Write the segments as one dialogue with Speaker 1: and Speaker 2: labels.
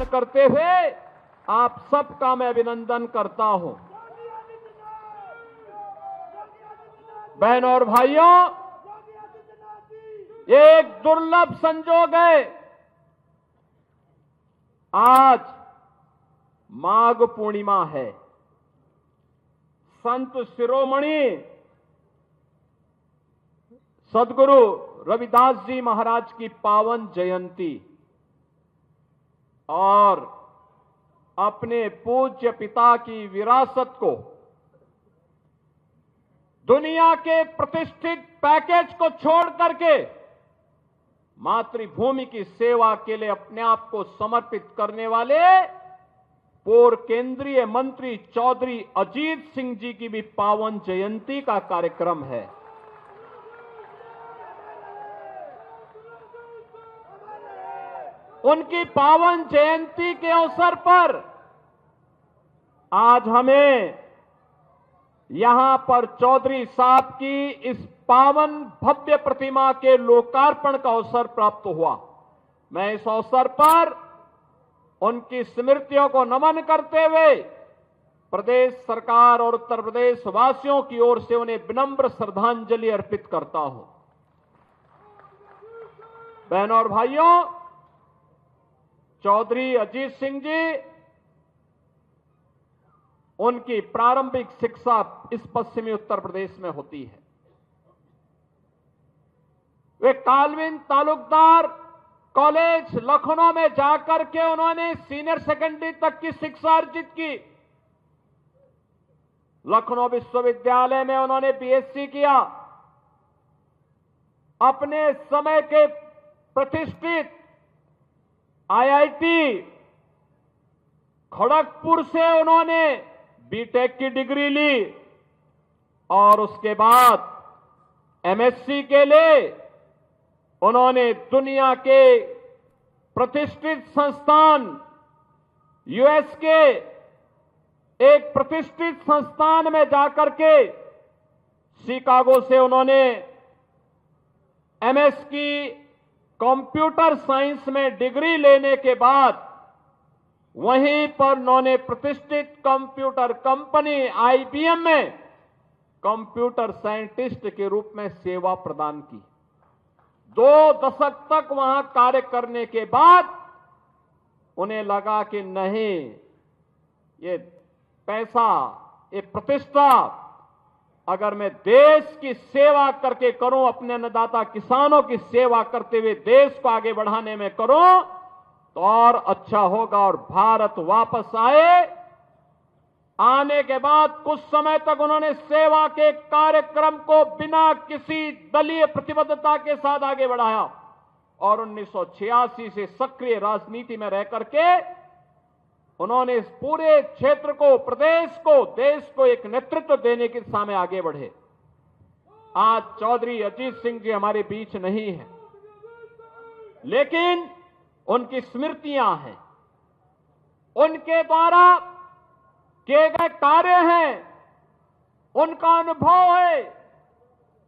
Speaker 1: प्रदान करते हुए आप सबका मैं अभिनंदन करता हूं। बहनों और भाइयों, ये एक दुर्लभ संजोग है। आज माघ पूर्णिमा है। संत शिरोमणि सदगुरु रविदास जी महाराज की पावन जयंती और अपने पूज्य पिता की विरासत को, दुनिया के प्रतिष्ठित पैकेज को छोड़ करके मातृभूमि की सेवा के लिए अपने आप को समर्पित करने वाले पूर्व केंद्रीय मंत्री चौधरी अजीत सिंह जी की भी पावन जयंती का कार्यक्रम है। उनकी पावन जयंती के अवसर पर आज हमें यहां पर चौधरी साहब की इस पावन भव्य प्रतिमा के लोकार्पण का अवसर प्राप्त हुआ। मैं इस अवसर पर उनकी स्मृतियों को नमन करते हुए प्रदेश सरकार और उत्तर प्रदेश वासियों की ओर से उन्हें विनम्र श्रद्धांजलि अर्पित करता हूं। बहनों और भाइयों, चौधरी अजीत सिंह जी, उनकी प्रारंभिक शिक्षा इस पश्चिमी उत्तर प्रदेश में होती है। वे कालविन तालुकदार कॉलेज लखनऊ में जाकर के उन्होंने सीनियर सेकेंडरी तक की शिक्षा अर्जित की। लखनऊ विश्वविद्यालय में उन्होंने बीएससी किया। अपने समय के प्रतिष्ठित आईआईटी खड़गपुर से उन्होंने बीटेक की डिग्री ली और उसके बाद एमएससी के लिए उन्होंने दुनिया के प्रतिष्ठित संस्थान, यूएस के एक प्रतिष्ठित संस्थान में जाकर के शिकागो से उन्होंने एमएस की कंप्यूटर साइंस में डिग्री लेने के बाद वहीं पर उन्होंने प्रतिष्ठित कंप्यूटर कंपनी आईबीएम में कंप्यूटर साइंटिस्ट के रूप में सेवा प्रदान की। 2 दशक तक वहां कार्य करने के बाद उन्हें लगा कि नहीं, ये पैसा, ये प्रतिष्ठा अगर मैं देश की सेवा करके करूं, अपने अन्नदाता किसानों की सेवा करते हुए देश को आगे बढ़ाने में करूं तो और अच्छा होगा। और भारत वापस आने के बाद कुछ समय तक उन्होंने सेवा के कार्यक्रम को बिना किसी दलीय प्रतिबद्धता के साथ आगे बढ़ाया और 1986 से सक्रिय राजनीति में रह करके उन्होंने इस पूरे क्षेत्र को, प्रदेश को, देश को एक नेतृत्व देने की दिशा में आगे बढ़े। आज चौधरी अजीत सिंह जी हमारे बीच नहीं है, लेकिन उनकी स्मृतियां हैं, उनके द्वारा किए गए कार्य हैं, उनका अनुभव है,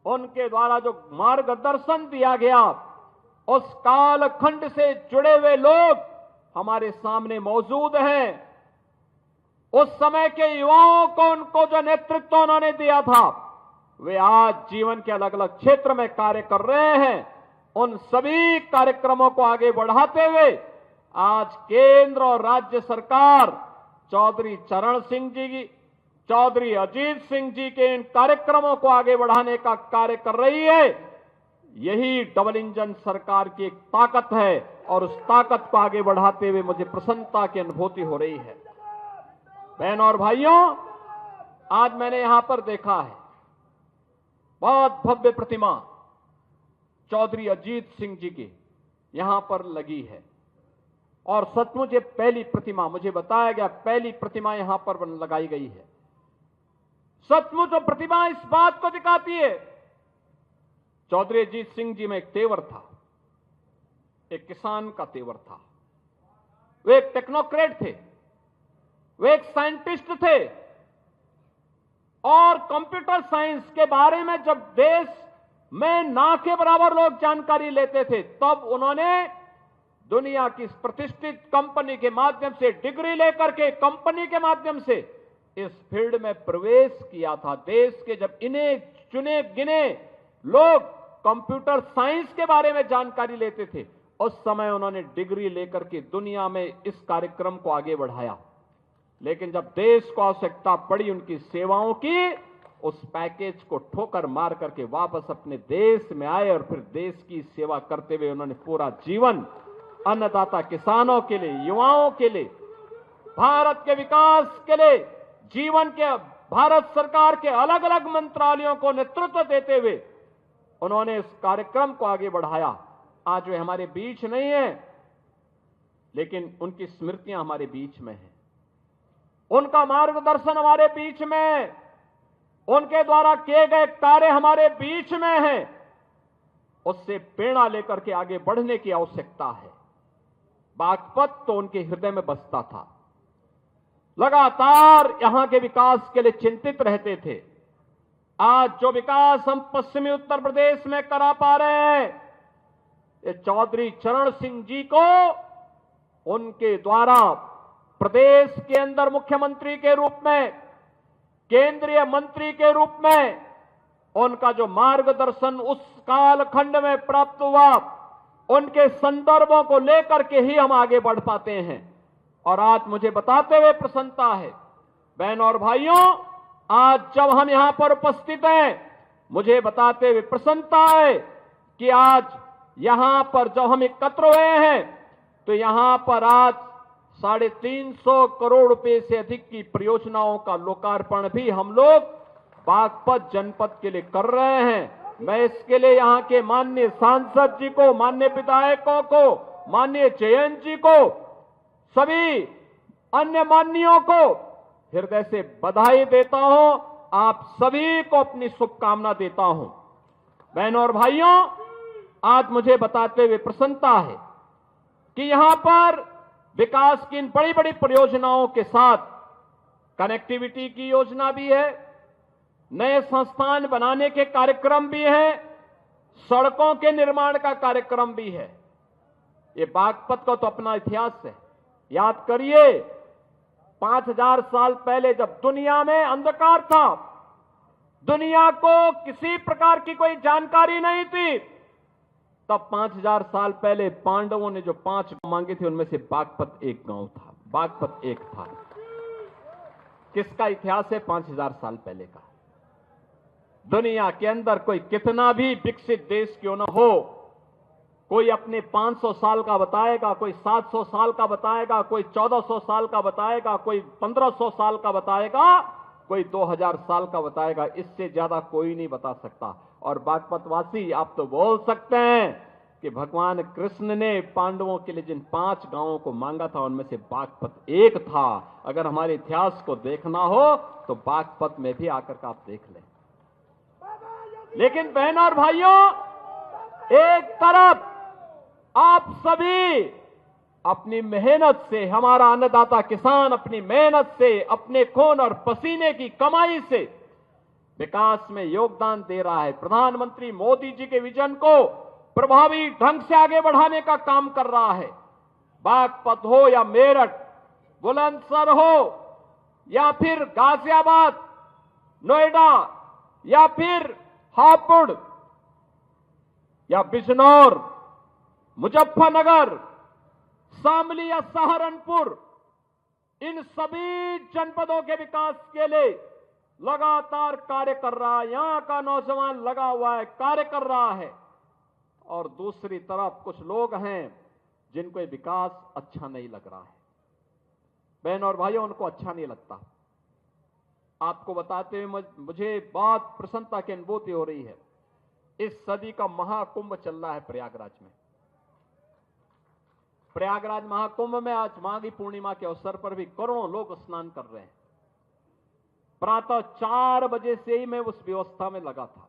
Speaker 1: उनके द्वारा जो मार्गदर्शन दिया गया, उस कालखंड से जुड़े हुए लोग हमारे सामने मौजूद हैं। उस समय के युवाओं को उनको जो नेतृत्व उन्होंने दिया था, वे आज जीवन के अलग अलग क्षेत्र में कार्य कर रहे हैं। उन सभी कार्यक्रमों को आगे बढ़ाते हुए आज केंद्र और राज्य सरकार चौधरी चरण सिंह जी की, चौधरी अजीत सिंह जी के इन कार्यक्रमों को आगे बढ़ाने का कार्य कर रही है। यही डबल इंजन सरकार की एक ताकत है और उस ताकत को आगे बढ़ाते हुए मुझे प्रसन्नता की अनुभूति हो रही है। बहनों और भाइयों, आज मैंने यहां पर देखा है बहुत भव्य प्रतिमा चौधरी अजीत सिंह जी की यहां पर लगी है और सचमुच ये पहली प्रतिमा, मुझे बताया गया पहली प्रतिमा यहां पर लगाई गई है। सचमुच वो प्रतिमा इस बात को दिखाती है, चौधरी अजीत सिंह जी में एक तेवर था, एक किसान का तेवर था। वे एक टेक्नोक्रेट थे, वे एक साइंटिस्ट थे और कंप्यूटर साइंस के बारे में जब देश में ना के बराबर लोग जानकारी लेते थे, तब उन्होंने दुनिया की इस प्रतिष्ठित कंपनी के माध्यम से डिग्री लेकर के कंपनी के माध्यम से इस फील्ड में प्रवेश किया था। देश के जब इन्हें चुने गिने लोग कंप्यूटर साइंस के बारे में जानकारी लेते थे, उस समय उन्होंने डिग्री लेकर के दुनिया में इस कार्यक्रम को आगे बढ़ाया। लेकिन जब देश को आवश्यकता पड़ी उनकी सेवाओं की, उस पैकेज को ठोकर मार करके वापस अपने देश में आए और फिर देश की सेवा करते हुए उन्होंने पूरा जीवन अन्नदाता किसानों के लिए, युवाओं के लिए, भारत के विकास के लिए जीवन के भारत सरकार के अलग अलग मंत्रालयों को नेतृत्व देते हुए उन्होंने इस कार्यक्रम को आगे बढ़ाया। आज वे हमारे बीच नहीं है, लेकिन उनकी स्मृतियां हमारे बीच में हैं, उनका मार्गदर्शन हमारे बीच में है, उनके द्वारा किए गए कार्य हमारे बीच में हैं। उससे प्रेरणा लेकर के आगे बढ़ने की आवश्यकता है। बागपत तो उनके हृदय में बसता था, लगातार यहां के विकास के लिए चिंतित रहते थे। आज जो विकास हम पश्चिमी उत्तर प्रदेश में करा पा रहे हैं, ये चौधरी चरण सिंह जी को उनके द्वारा प्रदेश के अंदर मुख्यमंत्री के रूप में, केंद्रीय मंत्री के रूप में उनका जो मार्गदर्शन उस कालखंड में प्राप्त हुआ, उनके संदर्भों को लेकर के ही हम आगे बढ़ पाते हैं। और आज मुझे बताते हुए प्रसन्नता है, बहनों और भाइयों, आज जब हम यहां पर उपस्थित हैं, मुझे बताते हुए प्रसन्नता है कि आज यहां पर जब हम एकत्र हुए हैं, तो यहां पर आज 350 करोड़ रुपए से अधिक की परियोजनाओं का लोकार्पण भी हम लोग बागपत जनपद के लिए कर रहे हैं। मैं इसके लिए यहां के माननीय सांसद जी को, माननीय विधायकों को, माननीय जयंत जी को, सभी अन्य माननीयों को हृदय से बधाई देता हूं। आप सभी को अपनी शुभकामना देता हूं। बहनों और भाइयों, आज मुझे बताते हुए प्रसन्नता है कि यहां पर विकास की इन बड़ी बड़ी परियोजनाओं के साथ कनेक्टिविटी की योजना भी है, नए संस्थान बनाने के कार्यक्रम भी हैं, सड़कों के निर्माण का कार्यक्रम भी है। ये बागपत का तो अपना इतिहास है। याद करिए, 5000 साल पहले जब दुनिया में अंधकार था, दुनिया को किसी प्रकार की कोई जानकारी नहीं थी, तब 5000 साल पहले पांडवों ने जो 5 गांव मांगे थे, उनमें से बागपत एक गांव था, बागपत एक था। किसका इतिहास है? 5000 साल पहले का। दुनिया के अंदर कोई कितना भी विकसित देश क्यों न हो, कोई अपने 500 साल का बताएगा, कोई 700 साल का बताएगा, कोई 1400 साल का बताएगा, कोई 1500 साल का बताएगा, कोई 2000 साल का बताएगा। इससे ज्यादा कोई नहीं बता सकता। और बागपतवासी आप तो बोल सकते हैं कि भगवान कृष्ण ने पांडवों के लिए जिन 5 गांवों को मांगा था, उनमें से बागपत एक था। अगर हमारे इतिहास को देखना हो तो बागपत में भी आकर के आप देख लें। लेकिन बहनों और भाइयों, एक तरफ आप सभी अपनी मेहनत से, हमारा अन्नदाता किसान अपनी मेहनत से, अपने खून और पसीने की कमाई से विकास में योगदान दे रहा है। प्रधानमंत्री मोदी जी के विजन को प्रभावी ढंग से आगे बढ़ाने का काम कर रहा है। बागपत हो या मेरठ, बुलंदशहर हो या फिर गाजियाबाद, नोएडा या फिर हापुड़ या बिजनौर, मुजफ्फरनगर, शामली या सहारनपुर, इन सभी जनपदों के विकास के लिए लगातार कार्य कर रहा है। यहां का नौजवान लगा हुआ है, कार्य कर रहा है। और दूसरी तरफ कुछ लोग हैं जिनको ये विकास अच्छा नहीं लग रहा है। बहनों और भाइयों, उनको अच्छा नहीं लगता। आपको बताते हुए मुझे बहुत प्रसन्नता की अनुभूति हो रही है। इस सदी का महाकुंभ चल रहा है प्रयागराज में। प्रयागराज महाकुंभ में आज माघी पूर्णिमा के अवसर पर भी करोड़ों लोग स्नान कर रहे हैं। प्रातः 4 बजे से ही मैं उस व्यवस्था में लगा था।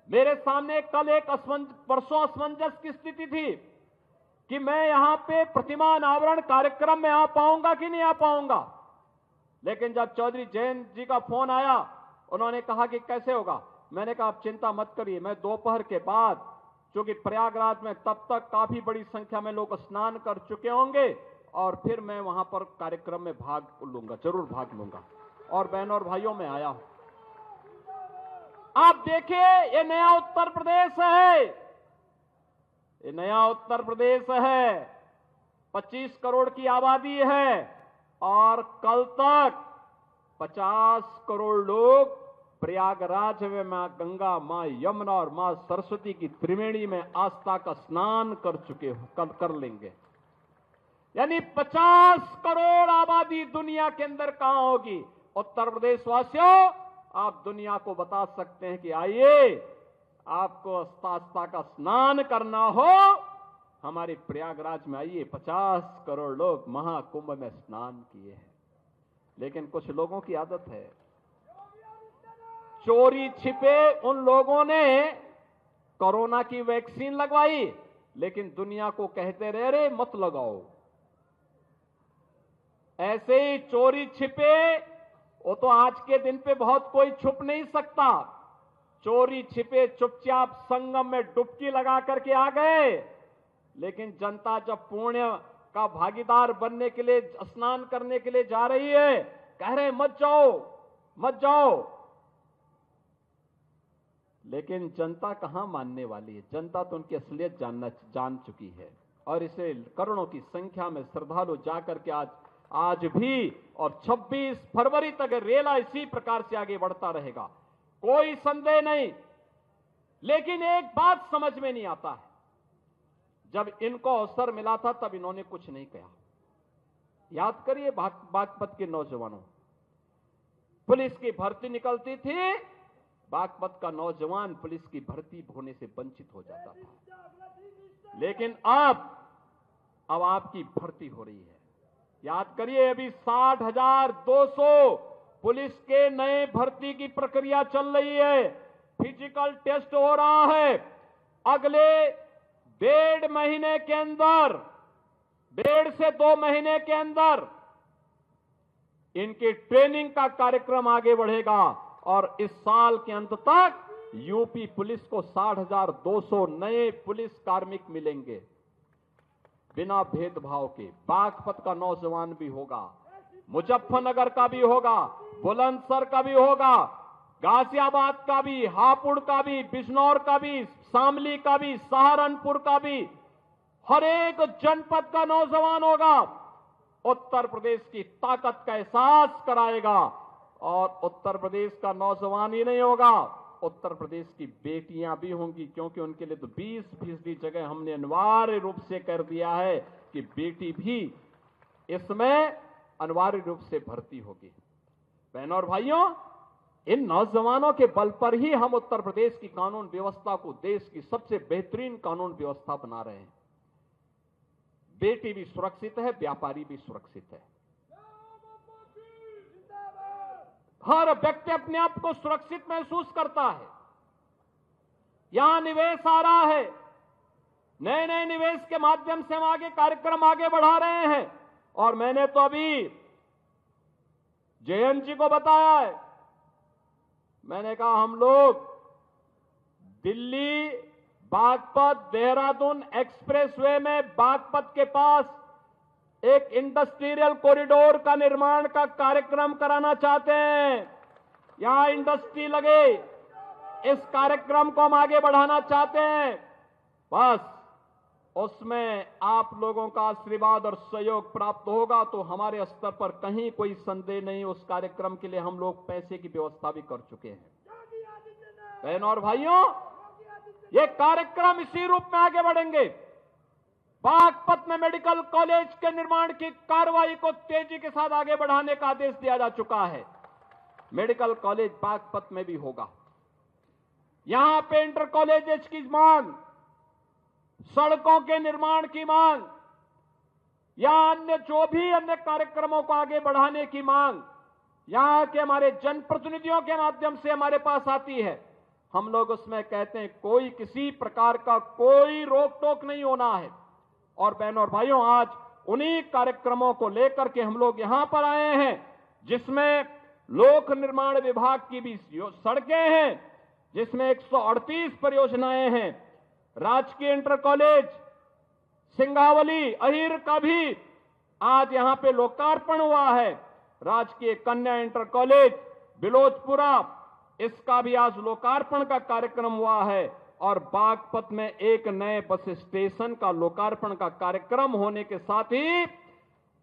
Speaker 1: मेरे सामने कल एक परसों असमंजस की स्थिति थी कि मैं यहां पे प्रतिमा अनावरण कार्यक्रम में आ पाऊंगा कि नहीं आ पाऊंगा। लेकिन जब चौधरी जयंत जी का फोन आया, उन्होंने कहा कि कैसे होगा। मैंने कहा आप चिंता मत करिए, मैं दोपहर के बाद क्योंकि प्रयागराज में तब तक काफी बड़ी संख्या में लोग स्नान कर चुके होंगे और फिर मैं वहां पर कार्यक्रम में भाग लूंगा, जरूर भाग लूंगा। और बहनों और भाइयों, मैं आया हूं। आप देखिए, ये नया उत्तर प्रदेश है, ये नया उत्तर प्रदेश है। 25 करोड़ की आबादी है और कल तक 50 करोड़ लोग प्रयागराज में मां गंगा, मां यमुना और मां सरस्वती की त्रिवेणी में आस्था का स्नान कर चुके हो, कर लेंगे। यानी 50 करोड़ आबादी दुनिया के अंदर कहां होगी? उत्तर प्रदेश वासियों, आप दुनिया को बता सकते हैं कि आइए, आपको आस्था का स्नान करना हो, हमारे प्रयागराज में आइए। 50 करोड़ लोग महाकुंभ में स्नान किए हैं। लेकिन कुछ लोगों की आदत है, चोरी छिपे उन लोगों ने कोरोना की वैक्सीन लगवाई, लेकिन दुनिया को कहते रहे मत लगाओ। ऐसे ही चोरी छिपे, वो तो आज के दिन पे बहुत कोई छुप नहीं सकता। चोरी छिपे चुपचाप संगम में डुबकी लगा करके आ गए, लेकिन जनता जब पुण्य का भागीदार बनने के लिए, स्नान करने के लिए जा रही है, कह रहे मत जाओ, मत जाओ। लेकिन जनता कहां मानने वाली है? जनता तो उनकी असलियत जान चुकी है। और इसे करोड़ों की संख्या में श्रद्धालु जाकर के आज भी और 26 फरवरी तक रेला इसी प्रकार से आगे बढ़ता रहेगा, कोई संदेह नहीं। लेकिन एक बात समझ में नहीं आता है, जब इनको अवसर मिला था तब इन्होंने कुछ नहीं कहा। याद करिए बागपत के नौजवानों, पुलिस की भर्ती निकलती थी, बागपत का नौजवान पुलिस की भर्ती होने से वंचित हो जाता था। लेकिन अब आपकी भर्ती हो रही है। याद करिए, अभी 60,200 पुलिस के नए भर्ती की प्रक्रिया चल रही है, फिजिकल टेस्ट हो रहा है। अगले 1.5 महीने के अंदर, 1.5 से 2 महीने के अंदर इनकी ट्रेनिंग का कार्यक्रम आगे बढ़ेगा और इस साल के अंत तक यूपी पुलिस को 60,200 नए पुलिस कार्मिक मिलेंगे, बिना भेदभाव के। बागपत का नौजवान भी होगा, मुजफ्फरनगर का भी होगा, बुलंदशहर का भी होगा, गाजियाबाद का भी, हापुड़ का भी, बिजनौर का भी, शामली का भी, सहारनपुर का भी, हर एक जनपद का नौजवान होगा। उत्तर प्रदेश की ताकत का एहसास कराएगा। और उत्तर प्रदेश का नौजवान ही नहीं होगा, उत्तर प्रदेश की बेटियां भी होंगी, क्योंकि उनके लिए तो 20% जगह हमने अनिवार्य रूप से कर दिया है कि बेटी भी इसमें अनिवार्य रूप से भर्ती होगी। बहनों और भाइयों, इन नौजवानों के बल पर ही हम उत्तर प्रदेश की कानून व्यवस्था को देश की सबसे बेहतरीन कानून व्यवस्था बना रहे हैं। बेटी भी सुरक्षित है, व्यापारी भी सुरक्षित है। हर व्यक्ति अपने आप को सुरक्षित महसूस करता है। यहां निवेश आ रहा है, नए नए निवेश के माध्यम से हम कार्यक्रम आगे बढ़ा रहे हैं। और मैंने तो अभी जयंत जी को बताया है, मैंने कहा हम लोग दिल्ली बागपत देहरादून एक्सप्रेसवे में बागपत के पास एक इंडस्ट्रियल कॉरिडोर का निर्माण का कार्यक्रम कराना चाहते हैं। यहां इंडस्ट्री लगे, इस कार्यक्रम को हम आगे बढ़ाना चाहते हैं। बस उसमें आप लोगों का आशीर्वाद और सहयोग प्राप्त होगा तो हमारे स्तर पर कहीं कोई संदेह नहीं, उस कार्यक्रम के लिए हम लोग पैसे की व्यवस्था भी कर चुके हैं। बहनों और भाइयों, ये कार्यक्रम इसी रूप में आगे बढ़ेंगे। बागपत में मेडिकल कॉलेज के निर्माण की कार्रवाई को तेजी के साथ आगे बढ़ाने का आदेश दिया जा चुका है। मेडिकल कॉलेज बागपत में भी होगा। यहां पे इंटर कॉलेजेस की मांग, सड़कों के निर्माण की मांग, या अन्य जो भी अन्य कार्यक्रमों को आगे बढ़ाने की मांग यहां के हमारे जनप्रतिनिधियों के माध्यम से हमारे पास आती है। हम लोग उसमें कहते हैं कोई किसी प्रकार का कोई रोक टोक नहीं होना है। और बहनों और भाइयों, आज उन्हीं कार्यक्रमों को लेकर के हम लोग यहां पर आए हैं, जिसमें लोक निर्माण विभाग की भी सड़कें हैं, जिसमें 138 परियोजनाएं हैं, राजकीय इंटर कॉलेज सिंगावली अहिर का भी आज यहां पे लोकार्पण हुआ है। राजकीय कन्या इंटर कॉलेज बिलोचपुरा, इसका भी आज लोकार्पण का कार्यक्रम हुआ है। और बागपत में एक नए बस स्टेशन का लोकार्पण का कार्यक्रम होने के साथ ही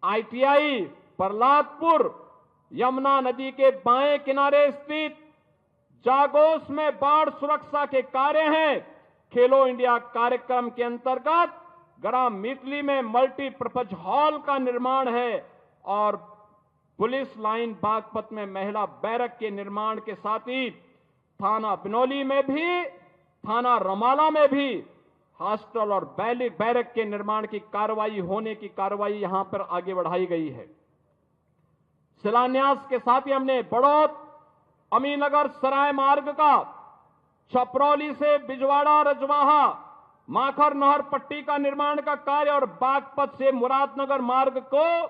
Speaker 1: आईटीआई प्रहलादपुर यमुना नदी के बाएं किनारे स्थित जागोस में बाढ़ सुरक्षा के कार्य हैं। खेलो इंडिया कार्यक्रम के अंतर्गत ग्राम मितली में मल्टीपर्पज हॉल का निर्माण है और पुलिस लाइन बागपत में महिला बैरक के निर्माण के साथ ही थाना बिनौली में भी, थाना रमाला में भी हॉस्टल और बैरक के निर्माण की कार्रवाई होने की कार्रवाई यहां पर आगे बढ़ाई गई है। शिलान्यास के साथ ही हमने बड़ौत अमीनगर सराय मार्ग का छपरौली से बिजवाड़ा रजवाहा माखर नहर पट्टी का निर्माण का कार्य और बागपत से मुरादनगर मार्ग को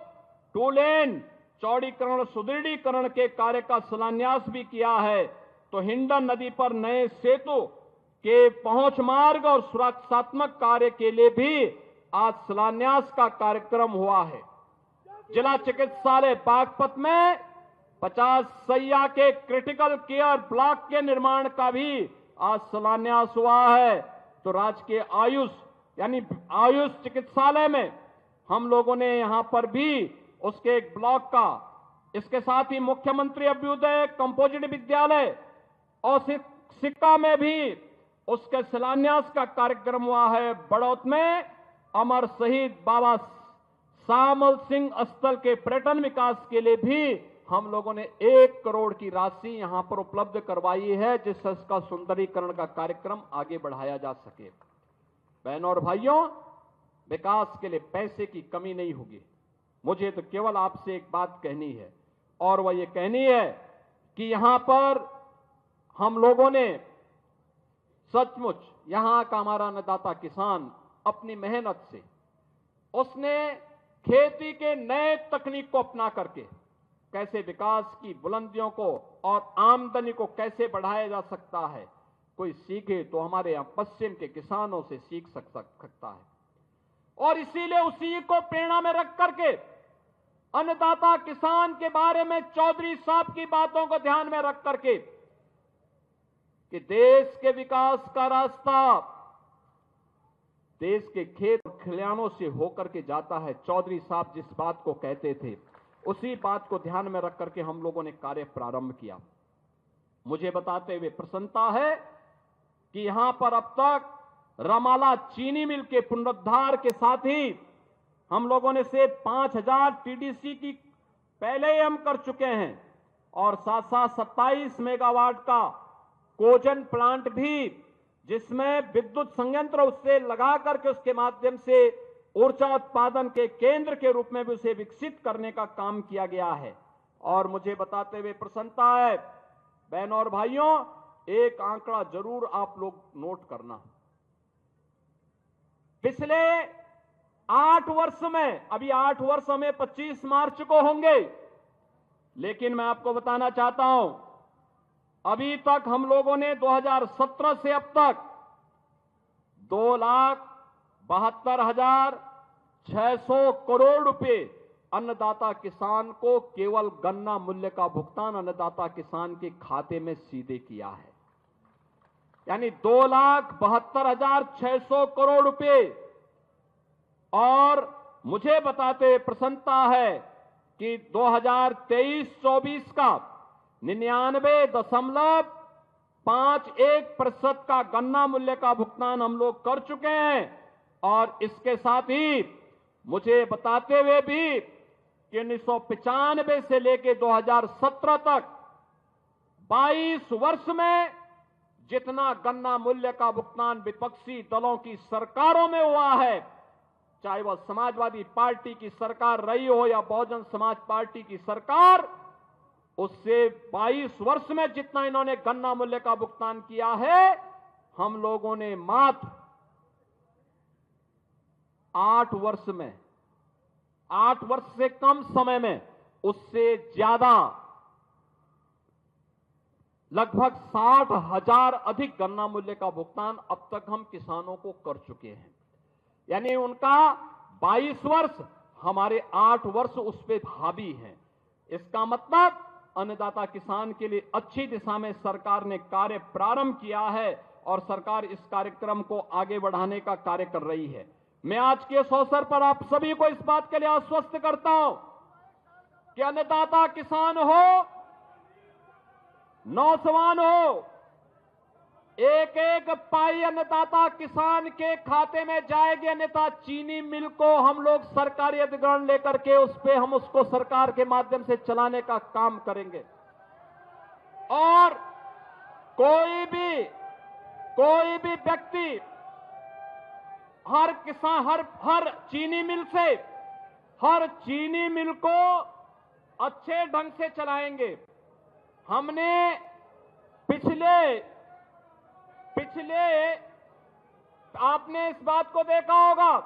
Speaker 1: 2 लेन चौड़ीकरण सुदृढ़ीकरण के कार्य का शिलान्यास भी किया है। तो हिंडन नदी पर नए सेतु के पहुंच मार्ग और सुरक्षात्मक कार्य के लिए भी आज शिलान्यास का कार्यक्रम हुआ है। जिला चिकित्सालय बागपत में 50 सैया के क्रिटिकल केयर ब्लॉक के निर्माण का भी आज शिलान्यास हुआ है। तो राजकीय आयुष यानी आयुष चिकित्सालय में हम लोगों ने यहां पर भी उसके एक ब्लॉक का, इसके साथ ही मुख्यमंत्री अभ्युदय कंपोजिट विद्यालय और सिक्का में भी उसके शिलान्यास का कार्यक्रम हुआ है। बड़ौत में अमर शहीद बाबा सामल सिंह स्थल के पर्यटन विकास के लिए भी हम लोगों ने 1 करोड़ की राशि यहां पर उपलब्ध करवाई है, जिससे इसका सुंदरीकरण का कार्यक्रम आगे बढ़ाया जा सके। बहनों और भाइयों, विकास के लिए पैसे की कमी नहीं होगी। मुझे तो केवल आपसे एक बात कहनी है और वह ये कहनी है कि यहां पर हम लोगों ने सचमुच यहां का हमारा अन्नदाता किसान अपनी मेहनत से उसने खेती के नए तकनीक को अपना करके कैसे विकास की बुलंदियों को और आमदनी को कैसे बढ़ाया जा सकता है, कोई सीखे तो हमारे यहां पश्चिम के किसानों से सीख सकता है। और इसीलिए उसी को प्रेरणा में रख करके अन्नदाता किसान के बारे में चौधरी साहब की बातों को ध्यान में रख करके कि देश के विकास का रास्ता देश के खेत और खलिहानों से होकर के जाता है। चौधरी साहब जिस बात को कहते थे उसी बात को ध्यान में रख करके हम लोगों ने कार्य प्रारंभ किया। मुझे बताते हुए प्रसन्नता है कि यहां पर अब तक रमाला चीनी मिल के पुनरुद्धार के साथ ही हम लोगों ने से 5000 टीडीसी की पहले ही हम कर चुके हैं और साथ साथ 27 मेगावाट का कोजन प्लांट भी, जिसमें विद्युत संयंत्र उससे लगा करके उसके माध्यम से ऊर्जा उत्पादन के केंद्र के रूप में भी उसे विकसित करने का काम किया गया है। और मुझे बताते हुए प्रसन्नता है बहनों और भाइयों, एक आंकड़ा जरूर आप लोग नोट करना। पिछले 8 वर्ष में, अभी 8 वर्ष हमें 25 मार्च को होंगे, लेकिन मैं आपको बताना चाहता हूं अभी तक हम लोगों ने 2017 से अब तक 2,72,600 करोड़ रुपए अन्नदाता किसान को केवल गन्ना मूल्य का भुगतान अन्नदाता किसान के खाते में सीधे किया है, यानी 2,72,600 करोड़ रुपए। और मुझे बताते प्रसन्नता है कि 2023-24 का 99.51% का गन्ना मूल्य का भुगतान हम लोग कर चुके हैं। और इसके साथ ही मुझे बताते हुए भी कि 1995 से लेकर 2017 तक 22 वर्ष में जितना गन्ना मूल्य का भुगतान विपक्षी दलों की सरकारों में हुआ है, चाहे वह समाजवादी पार्टी की सरकार रही हो या बहुजन समाज पार्टी की सरकार, उससे 22 वर्ष में जितना इन्होंने गन्ना मूल्य का भुगतान किया है, हम लोगों ने मात्र 8 वर्ष में, 8 वर्ष से कम समय में उससे ज्यादा लगभग 60,000 अधिक गन्ना मूल्य का भुगतान अब तक हम किसानों को कर चुके हैं। यानी उनका 22 वर्ष, हमारे 8 वर्ष उस पे हावी हैं। इसका मतलब अन्नदाता किसान के लिए अच्छी दिशा में सरकार ने कार्य प्रारंभ किया है और सरकार इस कार्यक्रम को आगे बढ़ाने का कार्य कर रही है। मैं आज के इस अवसर पर आप सभी को इस बात के लिए आश्वस्त करता हूं कि अन्नदाता किसान हो, नौजवान हो, एक एक पाई अन्नदाता किसान के खाते में जाएगी। अन्यथा चीनी मिल को हम लोग सरकारी अधिग्रहण लेकर के उस पे हम उसको सरकार के माध्यम से चलाने का काम करेंगे। और कोई भी व्यक्ति हर किसान हर चीनी मिल को अच्छे ढंग से चलाएंगे। हमने पिछले आपने इस बात को देखा होगा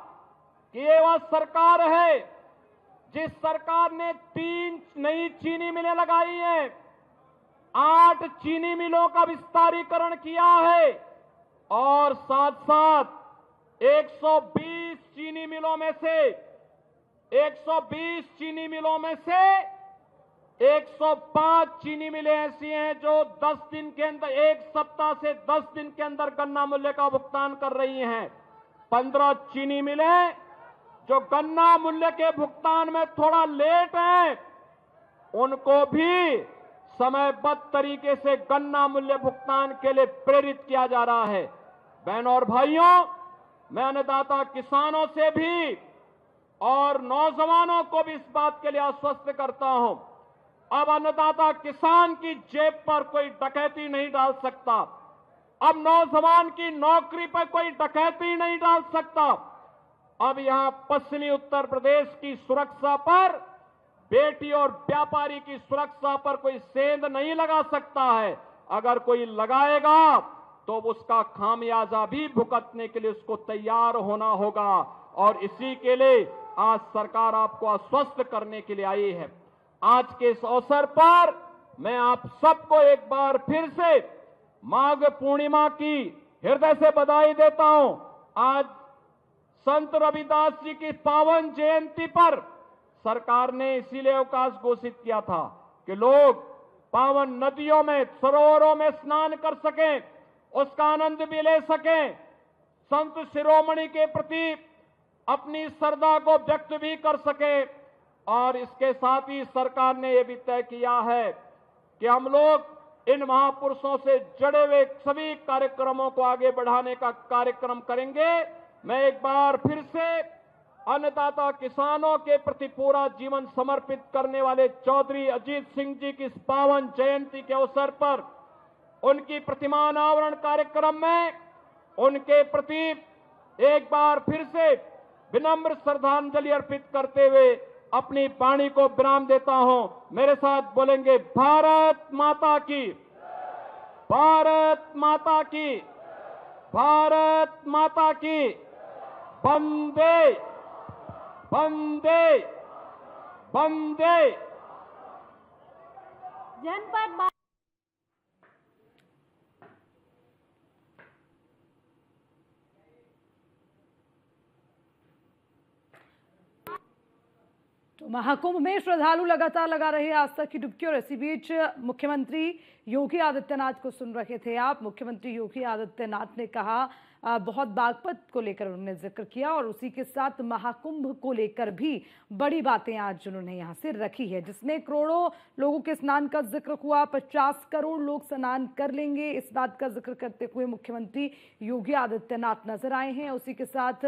Speaker 1: कि ये वह सरकार है जिस सरकार ने 3 नई चीनी मिलें लगाई हैं, 8 चीनी मिलों का विस्तारीकरण किया है और साथ साथ 120 चीनी मिलों में से 105 चीनी मिलें ऐसी हैं जो 10 दिन के अंदर, एक सप्ताह से 10 दिन के अंदर गन्ना मूल्य का भुगतान कर रही हैं। 15 चीनी मिलें जो गन्ना मूल्य के भुगतान में थोड़ा लेट हैं, उनको भी समयबद्ध तरीके से गन्ना मूल्य भुगतान के लिए प्रेरित किया जा रहा है। बहनों और भाइयों, मैं अन्नदाता किसानों से भी और नौजवानों को भी इस बात के लिए आश्वस्त करता हूं, अब अन्नदाता किसान की जेब पर कोई डकैती नहीं डाल सकता। अब नौजवान की नौकरी पर कोई डकैती नहीं डाल सकता। अब यहां पश्चिमी उत्तर प्रदेश की सुरक्षा पर, बेटी और व्यापारी की सुरक्षा पर कोई सेंध नहीं लगा सकता है। अगर कोई लगाएगा तो उसका खामियाजा भी भुगतने के लिए उसको तैयार होना होगा। और इसी के लिए आज सरकार आपको आश्वस्त करने के लिए आई है। आज के इस अवसर पर मैं आप सबको एक बार फिर से माघ पूर्णिमा की हृदय से बधाई देता हूं। आज संत रविदास जी की पावन जयंती पर सरकार ने इसीलिए अवकाश घोषित किया था कि लोग पावन नदियों में, सरोवरों में स्नान कर सकें, उसका आनंद भी ले सकें, संत शिरोमणि के प्रति अपनी श्रद्धा को व्यक्त भी कर सकें। और इसके साथ ही सरकार ने यह भी तय किया है कि हम लोग इन महापुरुषों से जुड़े हुए सभी कार्यक्रमों को आगे बढ़ाने का कार्यक्रम करेंगे। मैं एक बार फिर से अन्नदाता किसानों के प्रति पूरा जीवन समर्पित करने वाले चौधरी अजीत सिंह जी की इस पावन जयंती के अवसर पर उनकी प्रतिमा अनावरण कार्यक्रम में उनके प्रति एक बार फिर से विनम्र श्रद्धांजलि अर्पित करते हुए अपनी वाणी को विराम देता हूं। मेरे साथ बोलेंगे, भारत माता की, भारत माता की, भारत माता की, वंदे वंदे वंदे।
Speaker 2: जनपद तो महाकुंभ में श्रद्धालु लगातार लगा रहे आस्था की डुबकी और इसी बीच मुख्यमंत्री योगी आदित्यनाथ को सुन रहे थे आप। मुख्यमंत्री योगी आदित्यनाथ ने कहा, बहुत बागपत को लेकर उन्होंने जिक्र किया और उसी के साथ महाकुंभ को लेकर भी बड़ी बातें आज उन्होंने यहां से रखी है, जिसमें करोड़ों लोगों के स्नान का जिक्र हुआ। 50 करोड़ लोग स्नान कर लेंगे, इस बात का जिक्र करते हुए मुख्यमंत्री योगी आदित्यनाथ नजर आए हैं। उसी के साथ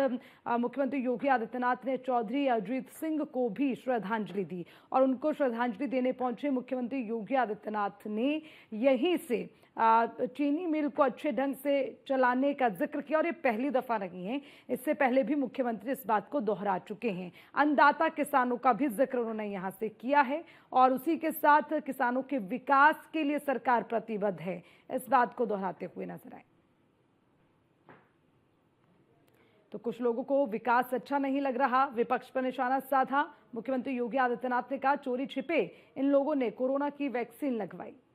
Speaker 2: मुख्यमंत्री योगी आदित्यनाथ ने चौधरी अजीत सिंह को भी श्रद्धांजलि दी और उनको श्रद्धांजलि देने पहुंचे मुख्यमंत्री योगी आदित्यनाथ ने यहीं से चीनी मिल को अच्छे ढंग से चलाने का जिक्र किया। और ये पहली दफा नहीं है, इससे पहले भी मुख्यमंत्री इस बात को दोहरा चुके हैं। अन्नदाता किसानों का भी जिक्र उन्होंने यहां से किया है और उसी के साथ किसानों के विकास के लिए सरकार प्रतिबद्ध है, इस बात को दोहराते हुए नजर आए। तो कुछ लोगों को विकास अच्छा नहीं लग रहा, विपक्ष पर निशाना साधा। मुख्यमंत्री योगी आदित्यनाथ ने कहा, चोरी छिपे इन लोगों ने कोरोना की वैक्सीन लगवाई।